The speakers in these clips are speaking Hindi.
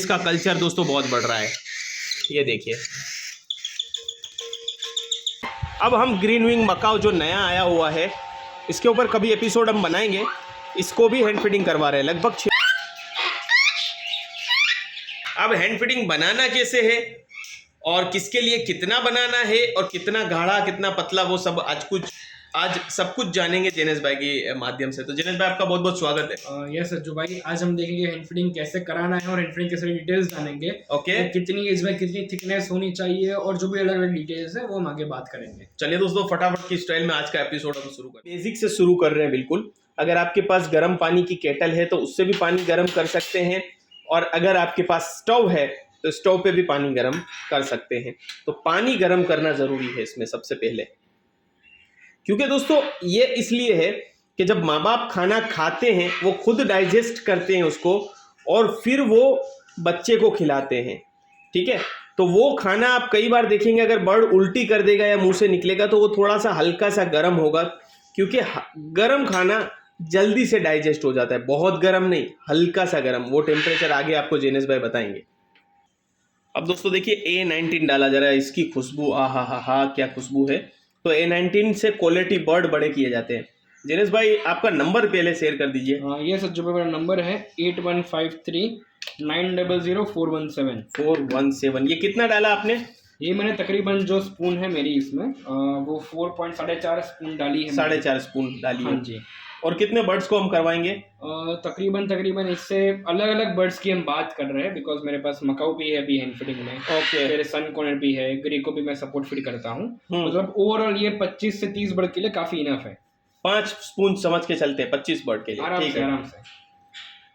इसका कल्चर दोस्तों बहुत बढ़ रहा है। ये देखिए, अब हम ग्रीन विंग मकाओ जो नया आया हुआ है, इसके ऊपर कभी एपिसोड हम बनाएंगे। इसको भी हैंड फीडिंग करवा रहे हैं लगभग 6। अब हैंड फीडिंग बनाना कैसे है और किसके लिए कितना बनाना है और कितना गाढ़ा कितना पतला, वो सब आज सब कुछ जानेंगे जेनेश भाई के माध्यम से। तो जेनेश भाई आपका बहुत बहुत स्वागत है। यस सज्जू भाई, आज हम देखेंगे हैंड फीडिंग कैसे कराना है और हैंड फीडिंग के सारी डिटेल्स जानेंगे। ओके, तो कितनी एज में कितनी थिकनेस होनी चाहिए और जो भी अलग अलग डिटेल्स है वो हम आगे बात करेंगे। चलिए दोस्तों, फटाफट की स्टाइल में आज का एपिसोड हम शुरू करें। बेसिक से शुरू कर रहे हैं। बिल्कुल, अगर आपके पास गर्म पानी की केटल है तो उससे भी पानी गर्म कर सकते हैं, और अगर आपके पास स्टोव है तो स्टोव पे भी पानी गर्म कर सकते हैं। तो पानी गर्म करना जरूरी है इसमें सबसे पहले, क्योंकि दोस्तों ये इसलिए है कि जब माँ बाप खाना खाते हैं वो खुद डाइजेस्ट करते हैं उसको, और फिर वो बच्चे को खिलाते हैं। ठीक है, तो वो खाना आप कई बार देखेंगे, अगर बर्ड उल्टी कर देगा या मुंह से निकलेगा तो वो थोड़ा सा हल्का सा गर्म होगा, क्योंकि गर्म खाना जल्दी से डाइजेस्ट हो जाता है। बहुत गर्म नहीं, हल्का सा गर्म। वो टेम्परेचर आगे आपको जेनेश भाई बताएंगे। अब दोस्तों देखिए, A19 डाला जा रहा है। इसकी खुशबू, हा, क्या खुशबू है। तो A19 से क्वालिटी बर्ड बड़े किए जाते हैं। जेनेश भाई आपका नंबर पहले शेयर कर दीजिए। ये सज्जू भाई मेरा नंबर है 8153900417 417। ये कितना डाला आपने? ये मैंने तकरीबन जो स्पून है मेरी इसमें वो 4.4 स्पून डाली है। 4.5 स्पून डाली है। हाँ जी। और कितने बर्ड्स को हम करवाएंगे? तकरीबन इससे अलग अलग बर्ड्स की हम बात कर रहे हैं, बिकॉज मेरे पास मकाऊ भी है अभी हैंड फीडिंग में। ओके। फिर सन कॉर्नर भी है, ग्रे को भी मैं सपोर्ट फीड करता हूँ। हम्म। मतलब ओवरऑल ये 25 से 30 बर्ड के लिए काफी इनफ है। 5 स्पून समझ के चलते हैं 25 बर्ड के लिए। आराम से आराम से।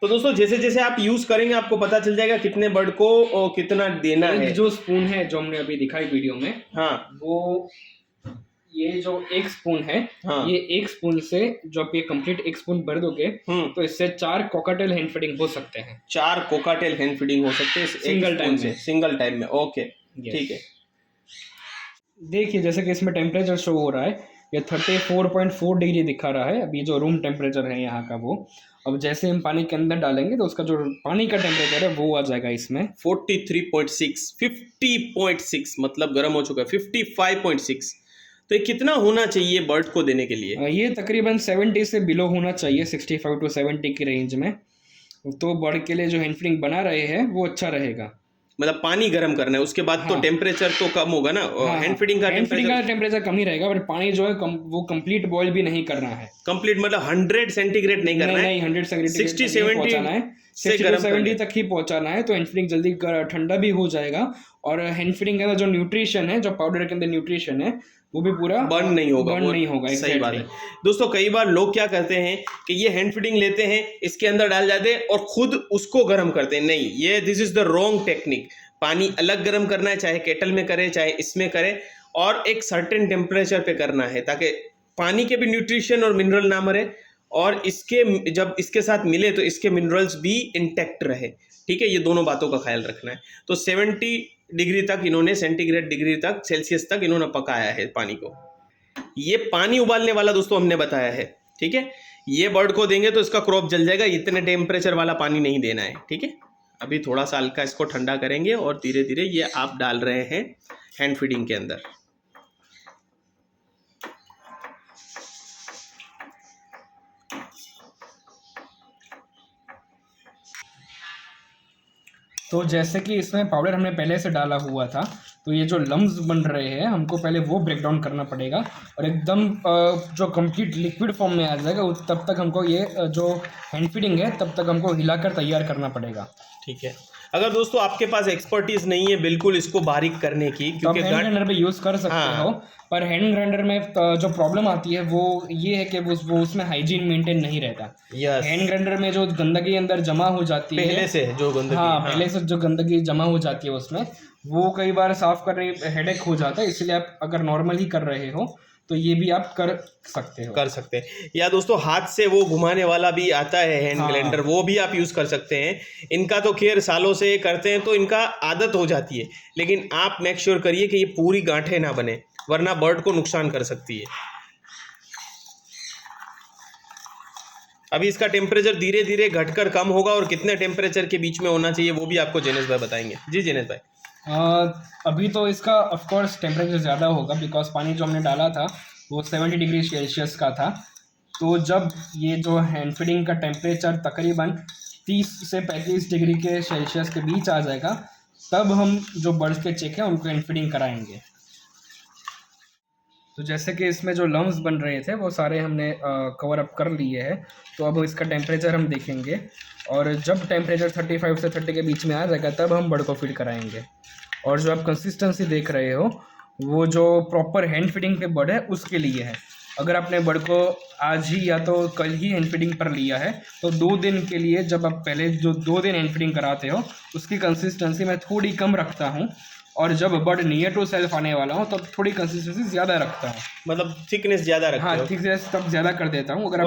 तो दोस्तों जैसे जैसे आप यूज करेंगे आपको पता चल जाएगा कितने बर्ड को और कितना देना है। जो स्पून है जो हमने अभी दिखाई वीडियो में, हाँ, वो ये जो 1 स्पून है, हाँ, ये 1 स्पून से जो आप ये कंप्लीट 1 स्पून भर दोगे तो इससे 4 कोकाटेल हैंड फीडिंग हो सकते हैं। 4 कोकाटेल हैंड फीडिंग हो सकते हैं सिंगल टाइम में। ओके, ठीक है। देखिए जैसे कि इसमें टेम्परेचर शो हो रहा है, ये 34.4 डिग्री दिखा रहा है। अभी जो रूम टेम्परेचर है यहाँ का वो, अब जैसे हम पानी के अंदर डालेंगे तो उसका जो पानी का टेम्परेचर है वो आ जाएगा इसमें 43.6, 50.6, मतलब गर्म हो चुका है। 55.6। तो ये कितना होना चाहिए बर्ड को देने के लिए? ये तकरीबन 70 से बिलो होना चाहिए, 65 to 70 की रेंज में। तो बर्ड के लिए जो हैंड फीडिंग बना रहे हैं वो अच्छा रहेगा। मतलब पानी गर्म करना है, उसके बाद तो टेम्परेचर तो कम होगा ना। हैंड फीडिंग का टेम्परेचर कम ही रहेगा, बट पानी जो है वो कंप्लीट बॉयल भी नहीं करना है। कंप्लीट मतलब 100 सेंटीग्रेड नहीं करना है, नहीं 100 सेंटीग्रेड 60-70 है, 60-70 तक ही पहुंचाना है। तो हैंड फीडिंग जल्दी ठंडा भी हो जाएगा, और हैंड फीडिंग का जो न्यूट्रिशन है, जो पाउडर के अंदर न्यूट्रिशन है, वो भी पूरा बर्न नहीं होगा। सही बात है दोस्तों। कई बार लोग क्या करते हैं कि ये हैंड फीडिंग लेते हैं, इसके अंदर डाल जाते हैं और खुद उसको गर्म करते हैं। नहीं, ये this is the wrong technique. पानी अलग गर्म करना है, चाहे केटल में करे चाहे इसमें करे, और एक सर्टेन टेम्परेचर पे करना है ताकि पानी के भी न्यूट्रिशन और मिनरल ना मरे, और इसके जब इसके साथ मिले तो इसके मिनरल्स भी इंटैक्ट रहे। ठीक है, ये दोनों बातों का ख्याल रखना है। तो 70 डिग्री तक इन्होंने, सेंटीग्रेड डिग्री तक, सेल्सियस तक इन्होंने पकाया है पानी को। ये पानी उबालने वाला दोस्तों हमने बताया है। ठीक है, ये बर्ड को देंगे तो इसका क्रॉप जल जाएगा, इतने टेम्परेचर वाला पानी नहीं देना है। ठीक है, अभी थोड़ा सा हल्का इसको ठंडा करेंगे और धीरे धीरे ये आप डाल रहे हैं हैंड फीडिंग के अंदर। तो जैसे कि इसमें पाउडर हमने पहले से डाला हुआ था, तो ये जो लम्स बन रहे हैं हमको पहले वो ब्रेक डाउन करना पड़ेगा, और एकदम जो कंप्लीट लिक्विड फॉर्म में आ जाएगा तब तक हमको ये जो हैंड फीडिंग है तब तक हमको हिलाकर तैयार करना पड़ेगा। ठीक है, अगर दोस्तों आपके पास एक्सपर्टीज नहीं है बिल्कुल इसको बारीक करने की, क्योंकि हैंड ग्राइंडर पे यूज कर सकते हो, पर हैंड ग्राइंडर में जो प्रॉब्लम आती है वो ये है कि वो उसमें हाइजीन मेंटेन नहीं रहता। हैंड ग्राइंडर में जो गंदगी अंदर जमा हो जाती है पहले से जो गंदगी, पहले से जो गंदगी जमा हो जाती है उसमें, वो कई बार साफ करने हेडेक हो जाता है। इसलिए आप अगर नॉर्मल ही कर रहे हो तो ये भी आप कर सकते हैं। या दोस्तों हाथ से वो घुमाने वाला भी आता है हैंड ग्राइंडर, वो भी आप यूज़ कर सकते हैं। इनका तो खैर सालों से करते हैं तो इनका आदत हो जाती है, लेकिन आप मेक श्योर करिए कि ये पूरी गांठें ना बने, वरना बर्ड को नुकसान कर सकती है। अभी इसका टेम्परेचर धीरे धीरे घटकर कम होगा और कितने टेम्परेचर के बीच में होना चाहिए वो भी आपको जेनेश भाई बताएंगे। जी जेनेश भाई। अभी तो इसका ऑफ कोर्स टेम्परेचर ज़्यादा होगा, बिकॉज पानी जो हमने डाला था वो 70 डिग्री सेल्सियस का था। तो जब ये जो हैंड फीडिंग का टेम्परेचर तकरीबन 30 से 35 डिग्री के सेल्सियस के बीच आ जाएगा, तब हम जो बर्ड्स के चिक हैं उनको हैंड फीडिंग कराएंगे। तो जैसे कि इसमें जो लम्स बन रहे थे वो सारे हमने कवर अप कर लिए हैं। तो अब इसका टेम्परेचर हम देखेंगे, और जब टेम्परेचर 35 से 30 के बीच में आ जाएगा तब हम बर्ड को फीड कराएंगे। और जो आप कंसिस्टेंसी देख रहे हो वो जो प्रॉपर हैंड फीडिंग पे बर्ड है उसके लिए है। अगर आपने बर्ड को आज ही या तो कल ही हैंड फीडिंग पर लिया है तो 2 दिन के लिए, जब आप पहले जो 2 दिन हैंड फीडिंग कराते हो उसकी कंसिस्टेंसी मैं थोड़ी कम रखता हूँ, और जब बर्ड नियर टू सेल्फ आने वाला हूँ तब थोड़ी कंसिस्टेंसी ज़्यादा रखता हूँ। मतलब थिकनेस ज़्यादा रखते हो? हाँ, थिकनेस तब ज़्यादा कर देता हूँ। अगर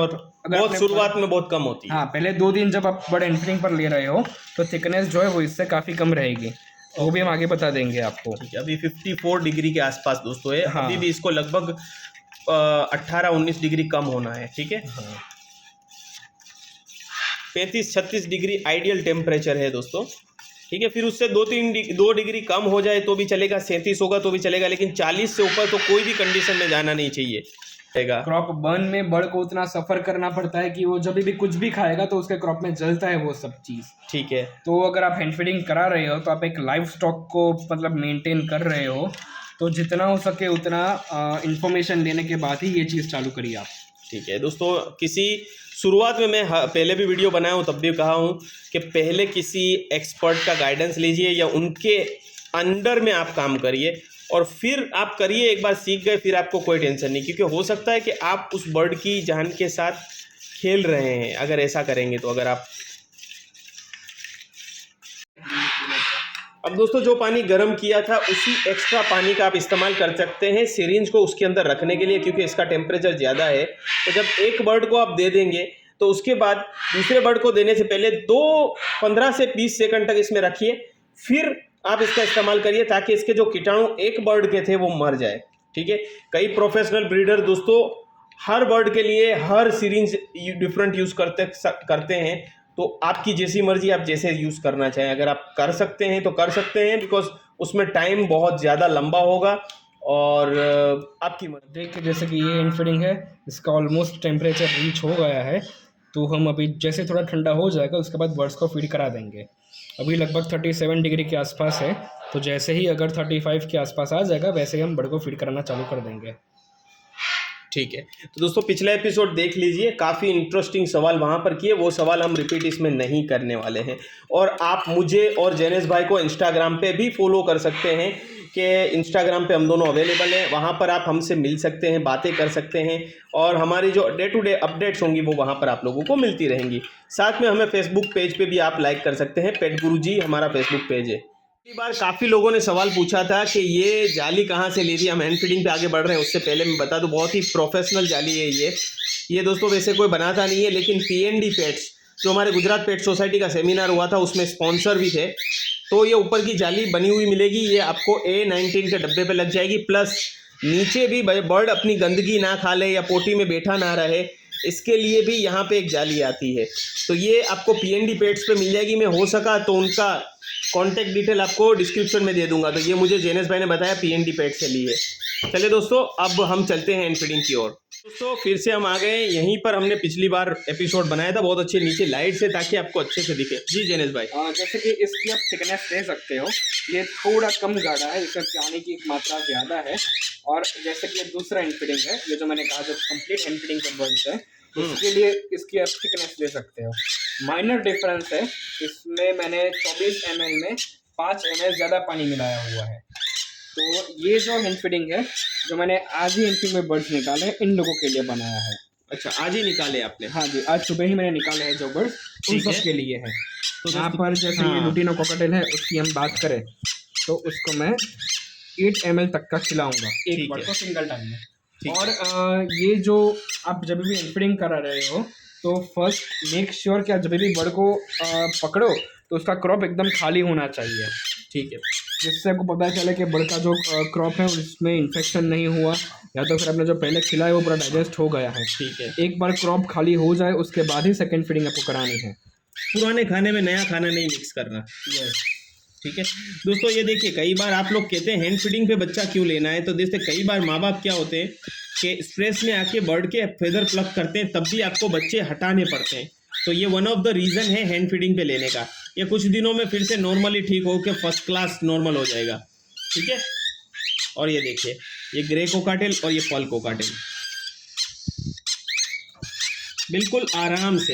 बहुत शुरुआत में बहुत कम होती है। हाँ, पहले 2 दिन जब आप बर्ड हैंड फीडिंग पर ले रहे हो तो थिकनेस जो है वो इससे काफ़ी कम रहेगी, वो भी हम आगे बता देंगे आपको। अभी 54 डिग्री के आसपास दोस्तों है। हाँ। अभी भी इसको लगभग 18-19 डिग्री कम होना है, ठीक है। हाँ। 35-36 डिग्री आइडियल टेम्परेचर है दोस्तों, ठीक है। फिर उससे 2 डिग्री कम हो जाए तो भी चलेगा, 37 होगा तो भी चलेगा, लेकिन 40 से ऊपर तो कोई भी कंडीशन में जाना नहीं चाहिए। क्रॉप बर्न में बर्ड को उतना सफ़र करना पड़ता है कि वो जब भी कुछ भी खाएगा तो उसके क्रॉप में जलता है वो सब चीज़, ठीक है। तो अगर आप हैंड फीडिंग करा रहे हो तो आप एक लाइव स्टॉक को मतलब मेंटेन कर रहे हो, तो जितना हो सके उतना इंफॉर्मेशन लेने के बाद ही ये चीज़ चालू करिए आप। ठीक है दोस्तों, किसी शुरुआत में मैं पहले भी वीडियो बनाया हूँ तब भी कहा हूँ कि पहले किसी एक्सपर्ट का गाइडेंस लीजिए या उनके अंडर में आप काम करिए और फिर आप करिए। एक बार सीख गए फिर आपको कोई टेंशन नहीं, क्योंकि हो सकता है कि आप उस बर्ड की जान के साथ खेल रहे हैं अगर ऐसा करेंगे तो। अगर आप अब दोस्तों जो पानी गर्म किया था उसी एक्स्ट्रा पानी का आप इस्तेमाल कर सकते हैं सिरिंज को उसके अंदर रखने के लिए, क्योंकि इसका टेम्परेचर ज़्यादा है। तो जब एक बर्ड को आप दे देंगे तो उसके बाद दूसरे बर्ड को देने से पहले 15 से 20 सेकंड तक इसमें रखिए, फिर आप इसका इस्तेमाल करिए ताकि इसके जो कीटाणु एक बर्ड के थे वो मर जाए, ठीक है। कई प्रोफेशनल ब्रीडर दोस्तों हर बर्ड के लिए हर सिरिंज डिफरेंट यूज़ करते हैं, तो आपकी जैसी मर्जी, आप जैसे यूज़ करना चाहें अगर आप कर सकते हैं तो कर सकते हैं, बिकॉज उसमें टाइम बहुत ज़्यादा लंबा होगा और आपकी मर्जी। देखिए जैसे कि ये हैंड फीडिंग है, इसका ऑलमोस्ट टेम्परेचर रीच हो गया है, तो हम अभी जैसे थोड़ा ठंडा हो जाएगा उसके बाद बर्ड्स को फीड करा देंगे। अभी लगभग 37 डिग्री के आसपास है, तो जैसे ही अगर 35 के आसपास आ जाएगा वैसे ही हम बर्ड को फीड कराना चालू कर देंगे। ठीक है, तो दोस्तों पिछला एपिसोड देख लीजिए, काफ़ी इंटरेस्टिंग सवाल वहाँ पर किए, वो सवाल हम रिपीट इसमें नहीं करने वाले हैं। और आप मुझे और जेनेश भाई को इंस्टाग्राम पे भी फॉलो कर सकते हैं कि इंस्टाग्राम पे हम दोनों अवेलेबल हैं, वहाँ पर आप हमसे मिल सकते हैं, बातें कर सकते हैं और हमारी जो डे टू डे अपडेट्स होंगी वो वहाँ पर आप लोगों को मिलती रहेंगी। साथ में हमें फेसबुक पेज पे भी आप लाइक कर सकते हैं, पेट गुरुजी हमारा फेसबुक पेज है। पिछली बार काफ़ी लोगों ने सवाल पूछा था कि ये जाली कहाँ से ली थी। हम हैंड फीडिंग पे आगे बढ़ रहे हैं उससे पहले मैं बता दूं, बहुत ही प्रोफेशनल जाली है ये दोस्तों वैसे कोई बनाता नहीं है, लेकिन PND पेट्स जो हमारे गुजरात पेट सोसाइटी का सेमिनार हुआ था उसमें स्पॉन्सर भी थे, तो ये ऊपर की जाली बनी हुई मिलेगी, ये आपको A19 के डब्बे पे लग जाएगी। प्लस नीचे भी बर्ड अपनी गंदगी ना खा ले या पोटी में बैठा ना रहे, इसके लिए भी यहाँ पे एक जाली आती है। तो ये आपको PND पेट्स पे मिल जाएगी। मैं हो सका तो उनका कॉन्टैक्ट डिटेल आपको डिस्क्रिप्शन में दे दूंगा। तो ये मुझे जेनेश भाई ने बताया PND पेट से लिए। चलिए दोस्तों अब हम चलते हैं हैंड फीडिंग की ओर। दोस्तों फिर से हम आ गए यहीं पर, हमने पिछली बार एपिसोड बनाया था बहुत अच्छे नीचे लाइट से ताकि आपको अच्छे से दिखे। जी जेनेश भाई। जैसे कि इसकी आप थिकनेस दे सकते हो, ये थोड़ा कम गाढ़ा है, इसमें पानी की एक मात्रा ज़्यादा है। और जैसे कि दूसरा हैंड फीडिंग है, ये जो मैंने कहा जो कंप्लीट हैंड फीडिंग का बर्ड्स है, उसके लिए इसकी आप थिकनेस दे सकते हो। माइनर डिफरेंस है, इसमें मैंने 24 ml में 5 ml ज़्यादा पानी मिलाया हुआ है। तो ये जो हैंड फीडिंग है जो मैंने आज ही हैंड फीडिंग में बर्ड्स निकाले हैं, इन लोगों के लिए बनाया है। अच्छा आज ही निकाले आपने? हाँ जी, आज सुबह ही मैंने निकाले हैं जो बर्ड्स, उन सब के लिए है। तो यहाँ पर जैसे ये लुटिनो कॉकटेल है उसकी हम बात करें तो उसको मैं 8 ml तक का खिलाऊंगा एक बर्ड को सिंगल टाइम में। और ये जो आप जब भी हैंड फीडिंग करा रहे हो तो फर्स्ट मेक श्योर कि आप जब भी बर्ड को पकड़ो तो उसका क्रॉप एकदम खाली होना चाहिए। ठीक है, जिससे आपको पता चले कि बर्ड का जो क्रॉप है उसमें इन्फेक्शन नहीं हुआ, या तो फिर आपने जो पहले खिलाया वो पूरा डाइजेस्ट हो गया है। ठीक है। एक बार क्रॉप खाली हो जाए उसके बाद ही सेकेंड फीडिंग आपको करानी है। पुराने खाने में नया खाना नहीं मिक्स करना। यस। ठीक है दोस्तों, ये देखिए कई बार आप लोग कहते हैं हैंड फीडिंग पे बच्चा क्यों लेना है, तो देखते कई बार माँ बाप क्या होते हैं कि स्ट्रेस में आके बर्ड के फेदर प्लग करते हैं, तब भी आपको बच्चे हटाने पड़ते हैं। तो ये वन ऑफ द रीज़न है हैंड फीडिंग पे लेने का। ये कुछ दिनों में फिर से नॉर्मली ठीक हो के फर्स्ट क्लास नॉर्मल हो जाएगा। ठीक है, और ये देखिए ये ग्रे कोकाटेल और ये फॉल कोकाटेल, बिल्कुल आराम से।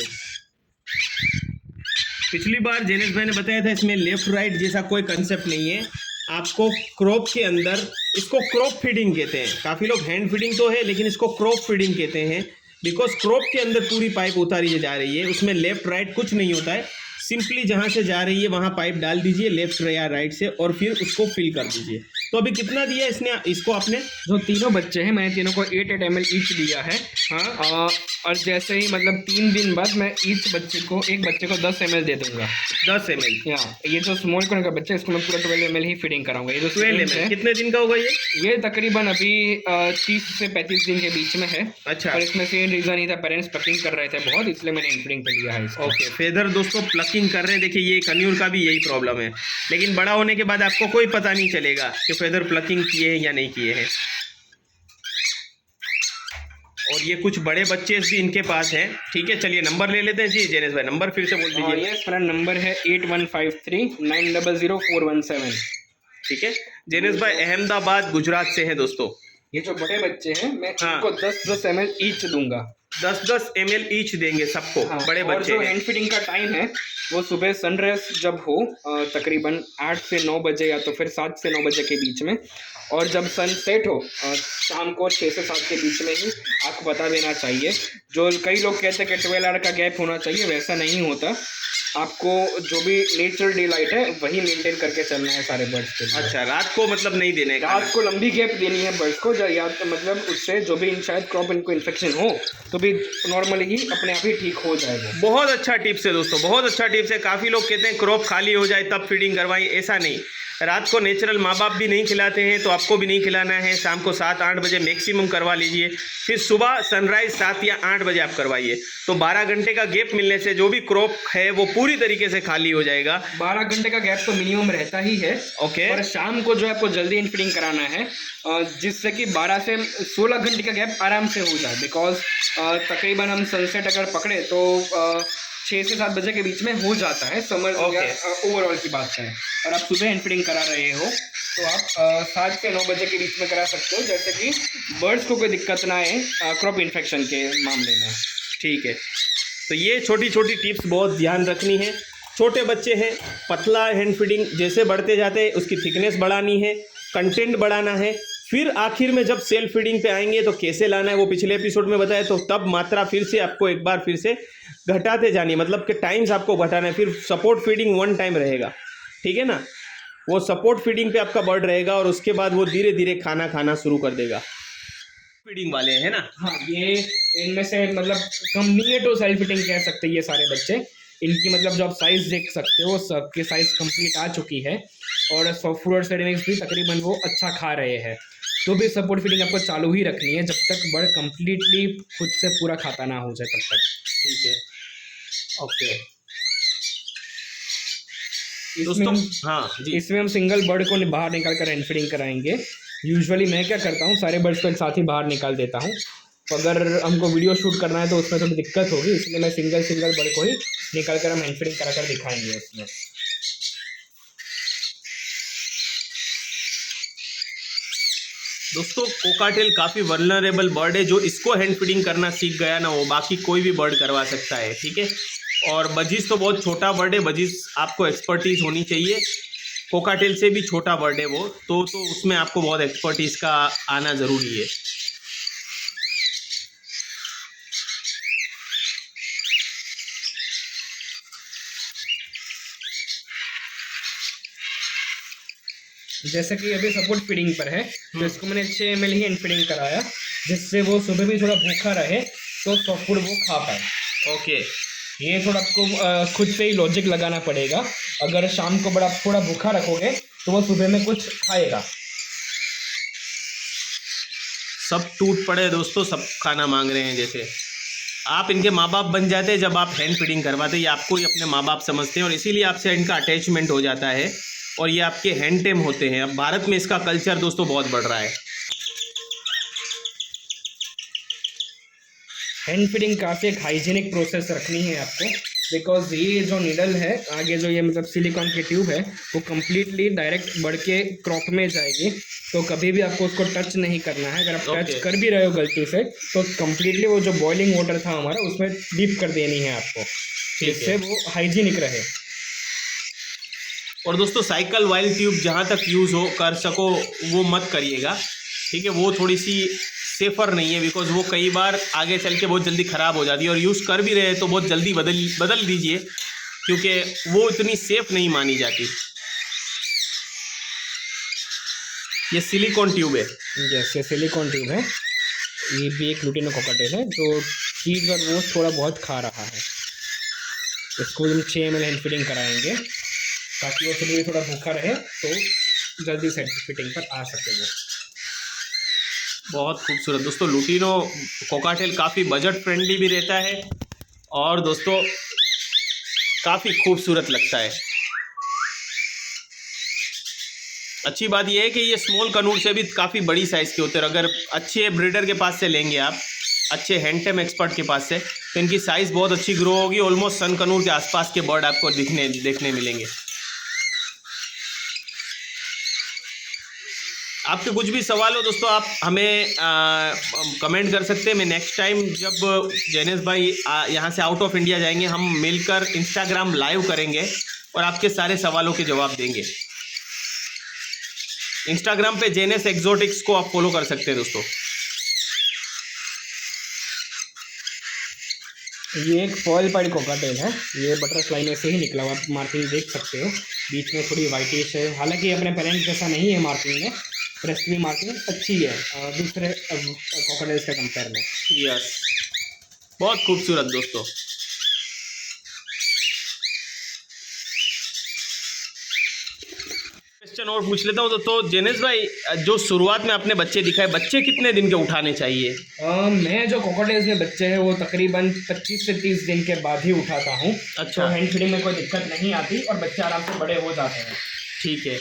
पिछली बार जेनेश भाई ने बताया था इसमें लेफ्ट राइट जैसा कोई कंसेप्ट नहीं है। आपको क्रॉप के अंदर, इसको क्रॉप फीडिंग कहते हैं। काफ़ी लोग हैंड फीडिंग तो है लेकिन इसको क्रॉप फीडिंग कहते हैं, बिकॉज क्रॉप के अंदर पूरी पाइप उतारी जा रही है। उसमें लेफ्ट राइट कुछ नहीं होता है, सिंपली जहाँ से जा रही है वहाँ पाइप डाल दीजिए लेफ्ट या राइट से, और फिर उसको फिल कर दीजिए। तो अभी कितना दिया इसने, इसको आपने? जो तीनों बच्चे हैं मैंने तीनों को 8 ml ईच दिया है। हाँ, और जैसे ही मतलब 3 दिन बाद मैं एक बच्चे को 10 ml दे दूंगा। 10 ml। ये जो स्मॉल कॉर्न का बच्चा है इसको मैं पूरा 12 ml ही फीडिंग कराऊंगा। ये जो 12 ml कितने दिन का होगा ये तकरीबन अभी 30 से 35 दिन के बीच में है। अच्छा, और इसमें से रीज़न ही था पेरेंट्स प्लकिंग कर रहे थे बहुत, इसलिए मैंने फीडिंग पे लिया है इसको। ओके, फेदर दोस्तों प्लकिंग कर रहे हैं। देखिए ये कन्यूर का भी यही प्रॉब्लम है, लेकिन बड़ा होने के बाद आपको कोई पता नहीं चलेगा कि फेदर प्लकिंग किए हैं या नहीं किए हैं। और ये कुछ बड़े बच्चे भी इनके पास हैं। ठीक है, चलिए नंबर ले लेते हैं जी जेनेश भाई, नंबर फिर से बोल दीजिए। यस, मेरा नंबर है 8153900417। ठीक है, जेनेश भाई अहमदाबाद गुजरात से हैं दोस्तों। ये जो बड़े बच्चे हैं मैं हाँ, इनको 10-10 ml ईच दूंगा। 10-10 ml ईच देंगे सबको। हाँ, बड़े और बच्चे जो हैं। हैंड फीडिंग का टाइम है वो सुबह सनराइज जब हो तकरीबन 8 से 9 बजे या तो फिर 7 से 9 बजे के बीच में, और जब सन सेट हो शाम को 6 से 7 के बीच में ही आपको बता देना चाहिए। जो कई लोग कहते हैं कि 12 आवर का गैप होना चाहिए, वैसा नहीं होता। आपको जो भी नेचुरल डे लाइट है वही मेंटेन करके चलना है सारे बर्ड्स के लिए। अच्छा, रात को मतलब नहीं देने का? रात को लंबी गैप देनी है बर्ड्स को, या तो मतलब उससे जो भी शायद क्रॉप इनको इन्फेक्शन हो तो भी नॉर्मली ही अपने आप ही ठीक हो जाएगा। बहुत अच्छा टिप्स है दोस्तों, बहुत अच्छा टिप्स है। काफ़ी लोग कहते हैं क्रॉप खाली हो जाए तब फीडिंग करवाई, ऐसा नहीं। रात को नेचुरल माँ बाप भी नहीं खिलाते हैं तो आपको भी नहीं खिलाना है। शाम को 7-8 बजे मैक्सिमम करवा लीजिए, फिर सुबह सनराइज 7 या 8 बजे आप करवाइए। तो 12 घंटे का गैप मिलने से जो भी क्रॉप है वो पूरी तरीके से खाली हो जाएगा। 12 घंटे का गैप तो मिनिमम रहता ही है। ओके, और शाम को जो है आपको जल्दी इनफीडिंग कराना है, जिससे कि 12 से 16 घंटे का गैप आराम से हो जाए। बिकॉज तकरीबन हम सनसेट अगर पकड़े तो 6 से 7 बजे के बीच में हो जाता है समर। ओवरऑल की बात करें और आप सुबह इनफीडिंग करा रहे हो तो आप 7 से 9 बजे के बीच में करा सकते हो, जैसे कि बर्ड्स को कोई दिक्कत ना आए क्रॉप इन्फेक्शन के मामले में। ठीक है, तो ये छोटी छोटी टिप्स बहुत ध्यान रखनी है। छोटे बच्चे हैं, पतला हैंड फीडिंग जैसे बढ़ते जाते हैं उसकी थिकनेस बढ़ानी है, कंटेंट बढ़ाना है। फिर आखिर में जब सेल्फ फीडिंग पे आएंगे तो कैसे लाना है वो पिछले एपिसोड में बताया, तो तब मात्रा फिर से आपको एक बार फिर से घटाते जानी, मतलब कि टाइम्स आपको घटाना है। फिर सपोर्ट फीडिंग 1 टाइम रहेगा, ठीक है ना, वो सपोर्ट फीडिंग पे आपका बर्ड रहेगा और उसके बाद वो धीरे धीरे खाना खाना शुरू कर देगा। फीडिंग वाले है ना? हाँ, ये इनमें से मतलब हम नियर टू सेल्फ फीडिंग कह सकते हैं ये सारे बच्चे। इनकी मतलब जो आप साइज़ देख सकते हो सबकी साइज़ कंप्लीट आ चुकी है, और सॉफ्ट फूड और सेरेमिक्स भी तकरीबन वो अच्छा खा रहे हैं। तो भी सपोर्ट फीडिंग आपको चालू ही रखनी है जब तक बर्ड कंप्लीटली खुद से पूरा खाता ना हो जाए तब तक। ठीक है, ओके दोस्तों। हाँ जी, इसमें हम सिंगल बर्ड को बाहर निकाल कर हैंड फीडिंग कराएंगे। यूजुअली मैं क्या करता हूँ, सारे बर्ड्स को एक साथ ही बाहर निकाल देता हूँ। तो अगर हमको वीडियो शूट करना है तो उसमें थोड़ी दिक्कत होगी, इसलिए मैं सिंगल बर्ड को ही निकाल कर हम हैंड फीडिंग करा कर दिखाएंगे उसमें। दोस्तों कोकाटेल काफ़ी वल्नरेबल बर्ड है। जो इसको हैंड फीडिंग करना सीख गया ना वो बाकी कोई भी बर्ड करवा सकता है, ठीक है। और बजीज तो बहुत छोटा बर्ड है, बजीज आपको एक्सपर्टीज़ होनी चाहिए। कोकाटेल से भी छोटा बर्ड है वो, तो उसमें आपको बहुत एक्सपर्टीज़ का आना ज़रूरी है। जैसे कि अभी सपोर्ट फीडिंग पर है तो इसको मैंने 6 ml ही फीडिंग कराया, जिससे वो सुबह भी थोड़ा भूखा रहे तो सॉफ्ट फूड वो खा पाए। ओके, ये थोड़ा आपको खुद से ही लॉजिक लगाना पड़ेगा। अगर शाम को बड़ा थोड़ा भूखा रखोगे तो वो सुबह में कुछ खाएगा। सब टूट पड़े दोस्तों, सब खाना मांग रहे हैं। जैसे आप इनके माँ बाप बन जाते हैं जब आप हैंड फीडिंग करवाते हैं, ये आपको ही अपने माँ बाप समझते हैं और इसीलिए आपसे इनका अटैचमेंट हो जाता है और ये आपके हैंड टेम होते हैं। अब भारत में इसका कल्चर दोस्तों बहुत बढ़ रहा है। हैंड फीडिंग काफ़ी एक हाइजीनिक प्रोसेस रखनी है आपको, बिकॉज ये जो नीडल है आगे जो ये मतलब सिलिकॉन की ट्यूब है वो कम्प्लीटली डायरेक्ट बढ़ के क्रॉप में जाएगी, तो कभी भी आपको उसको टच नहीं करना है। अगर आप टच कर भी रहे हो गलती से तो कम्प्लीटली वो जो बॉइलिंग वाटर था हमारा उसमें डीप कर देनी है आपको, जिससे वो हाइजीनिक रहे। और दोस्तों साइकिल वाइल ट्यूब जहाँ तक यूज़ हो कर सको वो मत करिएगा, ठीक है। वो थोड़ी सी सेफ़र नहीं है, बिकॉज वो कई बार आगे चल के बहुत जल्दी ख़राब हो जाती है और यूज़ कर भी रहे हैं तो बहुत जल्दी बदल दीजिए, क्योंकि वो इतनी सेफ़ नहीं मानी जाती। ये सिलिकॉन ट्यूब है। जैसे सिलिकॉन ट्यूब है, ये भी एक लुटिनो कॉकटेल है जो चीज़ और वो थोड़ा बहुत खा रहा है। इसको हम 6 ml हैंड फीडिंग कराएंगे ताकि वो फिर भी थोड़ा भूखा रहे तो जल्दी से फिटिंग पर आ सके वो। बहुत खूबसूरत दोस्तों, लुटिनो कोकाटेल काफ़ी बजट फ्रेंडली भी रहता है और दोस्तों काफ़ी खूबसूरत लगता है। अच्छी बात यह है कि ये स्मॉल कनूर से भी काफ़ी बड़ी साइज़ के होते हैं। अगर अच्छे ब्रीडर के पास से लेंगे आप, अच्छे हैंडटेम एक्सपर्ट के पास से, तो इनकी साइज़ बहुत अच्छी ग्रो होगी। ऑलमोस्ट सन कनूर के आसपास के बर्ड आपको देखने मिलेंगे। आपके कुछ भी सवाल हो दोस्तों आप हमें कमेंट कर सकते हैं। मैं नेक्स्ट टाइम जब जैनेश भाई यहाँ से आउट ऑफ इंडिया जाएंगे, हम मिलकर इंस्टाग्राम लाइव करेंगे और आपके सारे सवालों के जवाब देंगे। इंस्टाग्राम पे जेनेस एक्सोटिक्स को आप फॉलो कर सकते हैं दोस्तों। ये एक फॉयल पाइड कोकाटेल है, ये बटरफ्लाई में से ही निकला हुआ, आप मार्किंग देख सकते हो, बीच में थोड़ी वाइटिश है। हालांकि अपने पेरेंट जैसा नहीं है मार्किंग में, ब्रेस्ट की मार्किंग अच्छी है दूसरे कोकाटेल्स के कंपेयर में। यस, बहुत खूबसूरत दोस्तों। क्वेश्चन और पूछ लेता हूँ तो जेनेस भाई, जो शुरुआत में आपने बच्चे दिखाए, बच्चे कितने दिन के उठाने चाहिए? मैं जो कोकोटेल्स में बच्चे हैं वो तकरीबन 25 से 30 दिन के बाद ही उठाता हूँ। अच्छा। तो हैंड फीडिंग में कोई दिक्कत नहीं आती और बच्चे आराम से बड़े हो जाते हैं। ठीक है,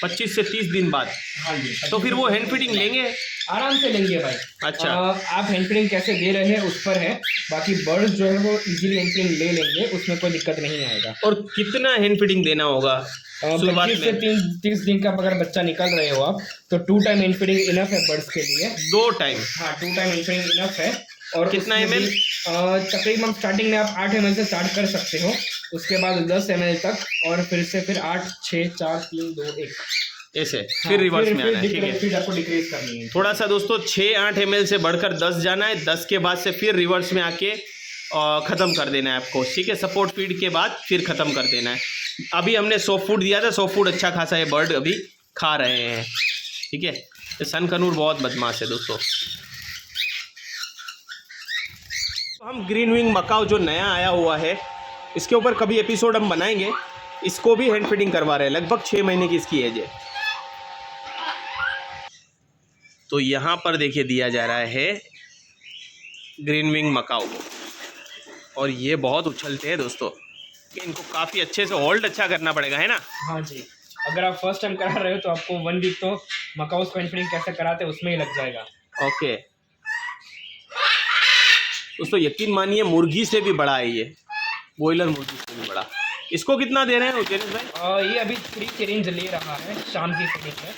25 से 30 दिन बाद। हाँ जी। तो फिर वो हैंड फीडिंग लेंगे? आराम से लेंगे भाई। अच्छा। आप हैंड फीडिंग कैसे दे रहे हैं उस पर है, बाकी बर्ड्स जो है वो इजीली हैंड फीडिंग ले लेंगे, उसमें कोई दिक्कत नहीं आएगा। और कितना हैंड फीडिंग देना होगा? 25 से 30 दिन का अगर बच्चा निकल रहे हो आप तो 2 टाइम हैंड फीडिंग इनफ है बर्ड्स के लिए। 2 टाइम? हाँ, 2 टाइम हैंड फीडिंग इनफ है। और कितना ml? तकरीबन स्टार्टिंग में आप 8 ml से स्टार्ट कर सकते हो, उसके बाद 10 ml तक, और फिर 8, 6, 4, 3, 2, 1 ऐसे। फिर रिवर्स में आना है। ठीक है, फिर आपको डिक्रीज करनी है थोड़ा सा दोस्तों। 6-8 ml से बढ़कर 10 जाना है, 10 के बाद से फिर रिवर्स में आके ख़त्म कर देना है आपको। ठीक है, सपोर्ट फीड के बाद फिर ख़त्म कर देना है। अभी हमने सॉफ्ट फूड दिया था, सॉफ्ट फूड अच्छा खासा ये बर्ड अभी खा रहे हैं। ठीक है, ये सन कनूर बहुत बदमाश है दोस्तों। तो हम ग्रीन विंग मकाओ जो नया आया हुआ है, इसके ऊपर कभी एपिसोड हम बनाएंगे। इसको भी हैंड फीडिंग करवा रहे हैं, लगभग 6 महीने की इसकी एज है। तो यहाँ पर देखिए दिया जा रहा है ग्रीन विंग मकाओ को, और ये बहुत उछलते हैं दोस्तों। इनको काफ़ी अच्छे से होल्ड अच्छा करना पड़ेगा, है ना? हाँ जी, अगर आप फर्स्ट टाइम करा रहे हो तो आपको 1 वीक तो मकाओ को हैंड फीडिंग कैसे कराते हैं उसमें ही लग जाएगा। ओके दोस्तों, यकीन मानिए मुर्गी से भी बड़ा है ये, बॉयलर मुर्गी से भी बड़ा। इसको कितना दे रहे हैं जेनेस भाई? ये अभी 3 सिरिंज ले रहा है, शाम की फीडिंग है,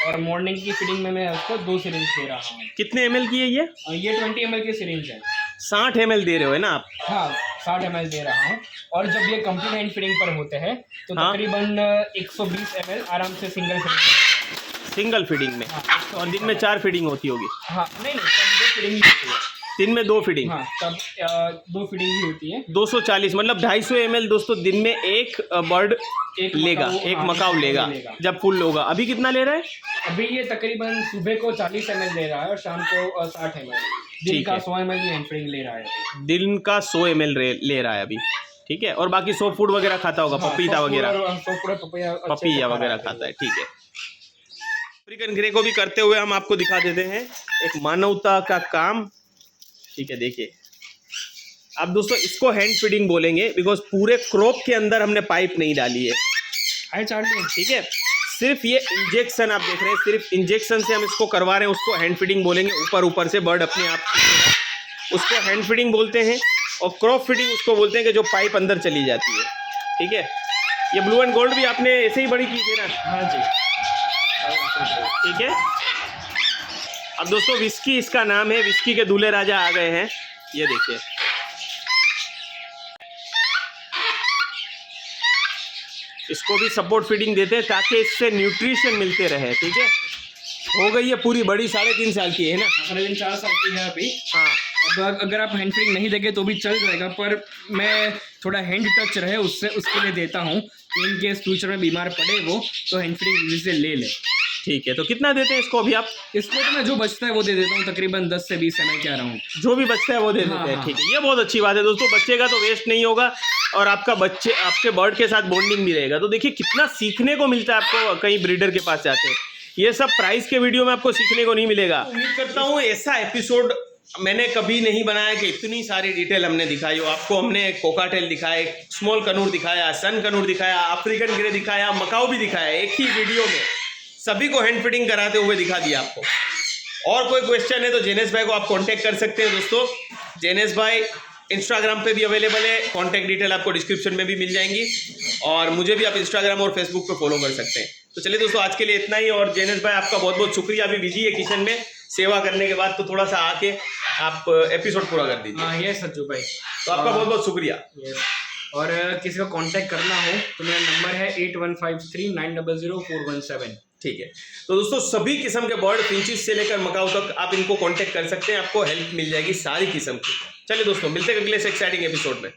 और मॉर्निंग की फीडिंग में मैं उसको 2 सिरिंज दे रहा हूँ। कितने ml की है ये? ये 20 ml की सिरिंज है। 60 ml दे रहे हो है ना आप? हाँ, 60 ml दे रहा हूँ। और जब ये कंप्लीट हैंड फीडिंग पर होते हैं तो हाँ? तकरीबन 120 ml आराम से सिंगल फीडिंग में। हाँ, और दिन में 4 फीडिंग होती होगी? हाँ, नहीं, तब 2 फीडिंग ही होती है। दिन में 2 फीडिंग? हाँ, तब 2 फीडिंग ही होती है। 240 मतलब 250 ml दोस्तों दिन में एक बर्ड लेगा, एक मकाऊ लेगा जब फुल होगा। अभी कितना ले रहा है? अभी ये तकरीबन सुबह को 40 ml ले रहा है और शाम को 60 ml। दिन का 100 ml हैंड फीडिंग ले रहा है। दिन का 100 ml ले रहा है अभी। ठीक है, और बाकी सॉफ्ट फूड वगैरह खाता होगा, पपीता वगैरह, पपीता वगैरह खाता है, ठीक है। अफ्रीकन ग्रे को भी करते हुए हम आपको दिखा देते हैं, एक मानवता का काम, ठीक है। देखिए अब दोस्तों इसको हैंड फीडिंग बोलेंगे, बिकॉज पूरे क्रॉप के अंदर हमने पाइप नहीं डाली है, ठीक है। सिर्फ ये इंजेक्शन आप देख रहे हैं, सिर्फ इंजेक्शन से हम इसको करवा रहे हैं, उसको हैंड फीडिंग बोलेंगे। ऊपर से बर्ड अपने आप उसको हैंड फीडिंग बोलते हैं, और क्रॉप फीडिंग उसको बोलते हैं कि जो पाइप अंदर चली जाती है, ठीक है। ये ब्लू एंड गोल्ड भी आपने ऐसे ही बड़ी की थी ना? हाँ जी, ठीक है। अब दोस्तों विस्की इसका नाम है, विस्की के दूल्हे राजा आ गए हैं, ये देखिए। इसको भी सपोर्ट फीडिंग देते हैं ताकि इससे न्यूट्रिशन मिलते रहे, ठीक है। हो गई है पूरी बड़ी, 3.5 साल की है ना? 4.5 साल की है अभी। हाँ, अब अगर आप हैंड फीडिंग नहीं देंगे तो भी चल जाएगा, पर मैं थोड़ा हैंड टच रहे उसके लिए देता हूँ, इन केस फ्यूचर में बीमार पड़े वो, तो हैंड फीडिंग जल्दी से ले ले। ठीक है। तो कितना देते हैं इसको अभी आप? इसको तो मैं जो बचता है वो दे देता हूँ, तकरीबन 10 से 20 ml क्या रहा हूँ, जो भी बचता है वो दे देते हैं, ठीक है। ये बहुत अच्छी बात है दोस्तों, बच्चे का तो वेस्ट नहीं होगा और आपके बर्ड के साथ बॉन्डिंग भी रहेगा। तो देखिए कितना सीखने को मिलता है आपको कहीं ब्रीडर के पास जाते हैं, ये सब प्राइस के वीडियो में आपको सीखने को नहीं मिलेगा। उम्मीद करता हूँ ऐसा एपिसोड मैंने कभी नहीं बनाया कि इतनी सारी डिटेल हमने दिखाई हो आपको। हमने कोकाटेल दिखाए, स्मॉल कनूर दिखाया, सन कनूर दिखाया, अफ्रीकन ग्रे दिखाया, मकाऊ भी दिखाया, एक ही वीडियो में सभी को हैंड फीडिंग कराते हुए दिखा दिया आपको। और कोई क्वेश्चन है तो जेनेस भाई को आप कांटेक्ट कर सकते हैं दोस्तों। जेनेस भाई इंस्टाग्राम पे भी अवेलेबल है, कांटेक्ट डिटेल आपको डिस्क्रिप्शन में भी मिल जाएंगी, और मुझे भी आप इंस्टाग्राम और फेसबुक पे फॉलो कर सकते हैं। तो चलिए दोस्तों आज के लिए इतना ही, और जेनेस भाई आपका बहुत बहुत शुक्रिया, अभी बिजी है किचन में सेवा करने के बाद, तो थोड़ा सा आके आप एपिसोड पूरा कर दीजिए। हाँ ये सज्जू भाई, तो आपका बहुत बहुत शुक्रिया। और किसी को कांटेक्ट करना हो तो मेरा नंबर है 8153900417। ठीक है। तो दोस्तों सभी किस्म के बर्ड, फिंचेस से लेकर मकाऊ तक आप इनको कांटेक्ट कर सकते हैं, आपको हेल्प मिल जाएगी सारी किस्म की। चलिए दोस्तों मिलते हैं अगले से एक्साइटिंग एपिसोड में।